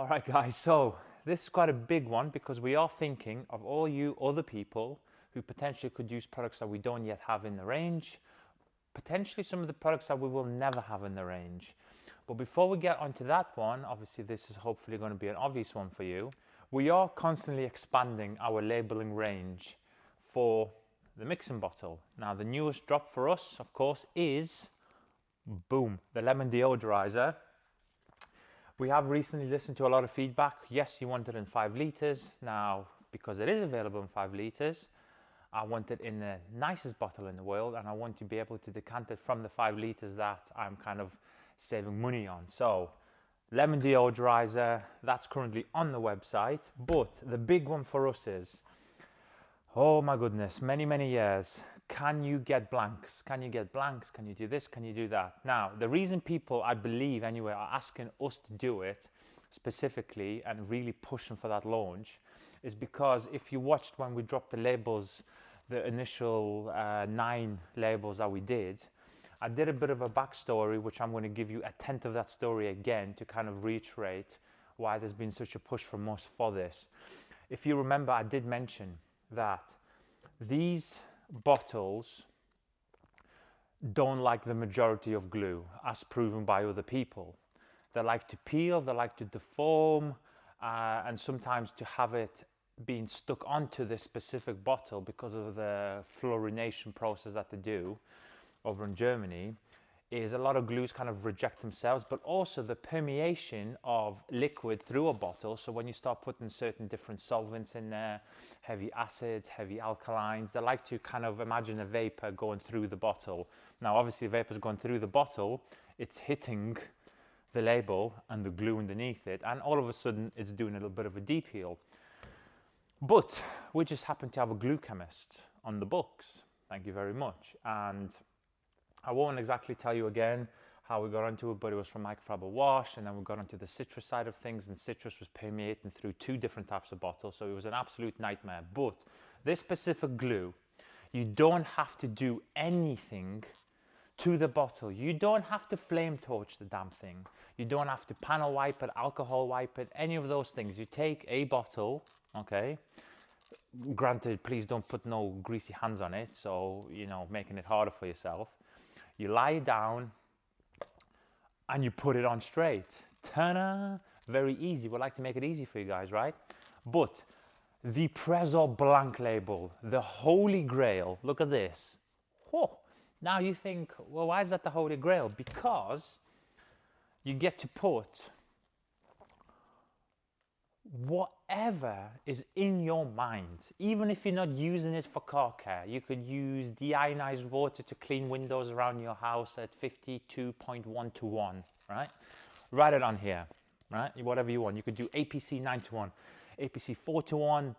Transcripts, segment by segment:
All right, guys, so this is quite a big one because we are thinking of all you other people who potentially could use products that we don't yet have in the range, potentially some of the products that we will never have in the range. But before we get onto that one, obviously this is hopefully going to be an obvious one for you. We are constantly expanding our labeling range for the mixing bottle. Now the newest drop for us, of course, is boom, the lemon deodorizer. We have recently listened to a lot of feedback. Yes, you want it in 5 liters. Now, because it is available in 5 liters, I want it in the nicest bottle in the world, and I want to be able to decant it from the 5 liters that I'm kind of saving money on. So, lemon deodorizer, that's currently on the website. But the big one for us is, oh my goodness, many years. Can you get blanks? Can you get blanks? Can you do this? Can you do that? Now, the reason people, I believe anyway, are asking us to do it specifically and really pushing for that launch is because if you watched when we dropped the labels, the initial 9 labels that we did, I did a bit of a backstory, which I'm going to give you a tenth of that story again to kind of reiterate why there's been such a push from us for this. If you remember, I did mention that these bottles don't like the majority of glue, as proven by other people. They like to peel, they like to deform, and sometimes to have it being stuck onto this specific bottle because of the fluorination process that they do over in Germany, is a lot of glues kind of reject themselves, but also the permeation of liquid through a bottle. So when you start putting certain different solvents in there, heavy acids, heavy alkalines, they like to kind of imagine a vapor going through the bottle. Now, obviously, the vapor's going through the bottle, it's hitting the label and the glue underneath it, and all of a sudden, it's doing a little bit of a deep heal. But we just happen to have a glue chemist on the books. Thank you very much. And I won't exactly tell you again how we got onto it, but it was from microfiber wash, and then we got onto the citrus side of things, and citrus was permeating through 2 different types of bottles, so it was an absolute nightmare. But this specific glue, you don't have to do anything to the bottle. You don't have to flame torch the damn thing. You don't have to panel wipe it, alcohol wipe it, any of those things. You take a bottle, okay? Granted, please don't put no greasy hands on it, so, you know, making it harder for yourself. You lie down and you put it on straight. Ta-da! Very easy. We like to make it easy for you guys, right? But the Pressol blank label, the holy grail, look at this. Whoa. Now you think, well, why is that the holy grail? Because you get to put whatever is in your mind, even if you're not using it for car care. You could use deionized water to clean windows around your house at 52.1 to 1, right? Write it on here, right? Whatever you want. You could do APC 9 to 1, APC 4 to 1,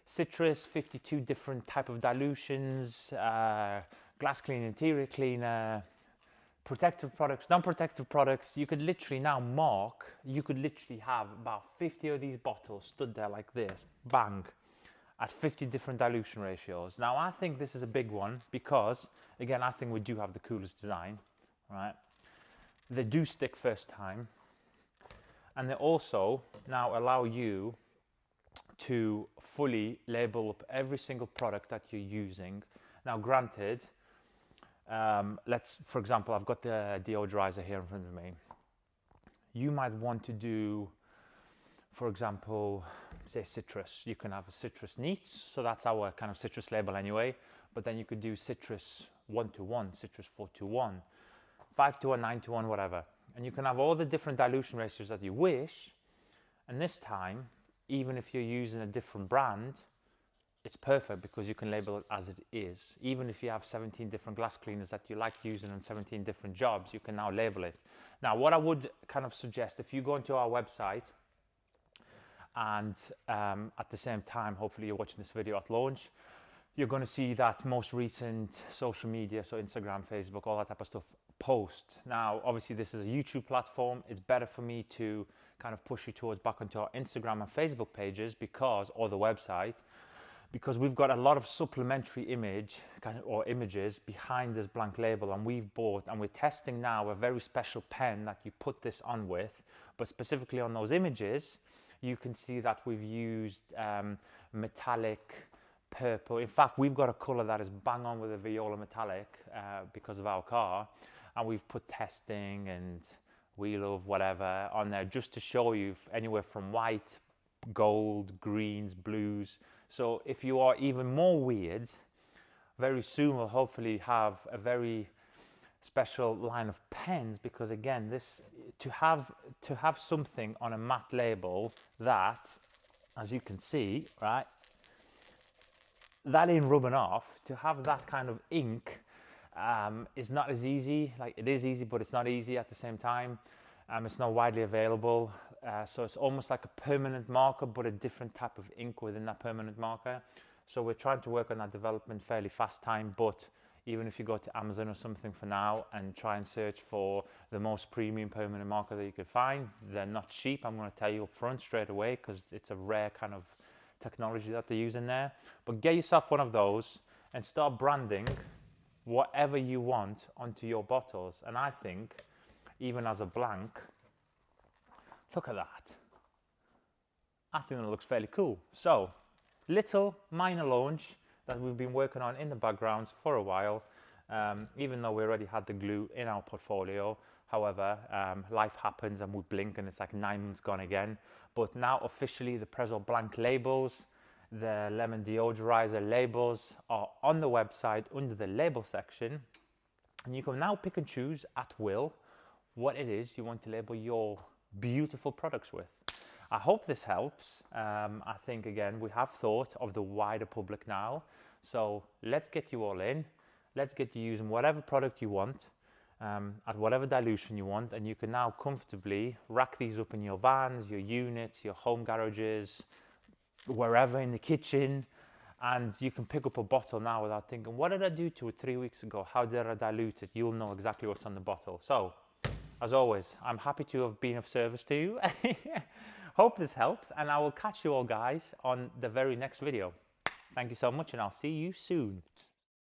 citrus, 52 different type of dilutions, glass cleaner, interior cleaner, protective products, non-protective products. You could literally now you could literally have about 50 of these bottles stood there like this, bang, at 50 different dilution ratios. Now I think this is a big one because, again, I think we do have the coolest design, right? They do stick first time, and they also now allow you to fully label up every single product that you're using. Now granted, for example, I've got the deodorizer here in front of me. You might want to do, for example, say citrus. You can have a citrus neats, so that's our kind of citrus label anyway, but then you could do citrus 1 to 1, citrus 4 to 1, 5 to 1, 9 to 1, whatever. And you can have all the different dilution ratios that you wish, and this time, even if you're using a different brand, it's perfect because you can label it as it is. Even if you have 17 different glass cleaners that you like using on 17 different jobs, you can now label it. Now, what I would kind of suggest, if you go into our website and at the same time, hopefully you're watching this video at launch, you're going to see that most recent social media, so Instagram, Facebook, all that type of stuff, post. Now, obviously this is a YouTube platform. It's better for me to kind of push you towards back onto our Instagram and Facebook pages or the website, because we've got a lot of supplementary images behind this blank label, and we've bought and we're testing now a very special pen that you put this on with. But specifically on those images, you can see that we've used metallic purple. In fact, we've got a color that is bang on with a viola metallic because of our car, and we've put testing and we love whatever on there just to show you anywhere from white, gold, greens, blues. So if you are even more weird, very soon we'll hopefully have a very special line of pens, because again, this to have something on a matte label that, as you can see, right, that ain't rubbing off. To have that kind of ink is not as easy. Like, it is easy, but it's not easy at the same time. It's not widely available, so it's almost like a permanent marker, but a different type of ink within that permanent marker. So we're trying to work on that development fairly fast time, but even if you go to Amazon or something for now and try and search for the most premium permanent marker that you could find, they're not cheap. I'm going to tell you up front straight away, because it's a rare kind of technology that they use in there. But get yourself one of those and start branding whatever you want onto your bottles. And I think even as a blank, look at that. I think it looks fairly cool. So, little minor launch that we've been working on in the background for a while, even though we already had the glue in our portfolio. However, life happens and we blink and it's like 9 months gone again. But now officially the Pressol blank labels, the lemon deodorizer labels are on the website under the label section, and you can now pick and choose at will what it is you want to label your beautiful products with. I hope this helps. I think, again, we have thought of the wider public now, so let's get you all in. Let's get you using whatever product you want at whatever dilution you want, and you can now comfortably rack these up in your vans, your units, your home garages, wherever, in the kitchen, and you can pick up a bottle now without thinking, what did I do to it 3 weeks ago? How did I dilute it? You'll know exactly what's on the bottle. So, as always, I'm happy to have been of service to you. Hope this helps, and I will catch you all guys on the very next video. Thank you so much, and I'll see you soon.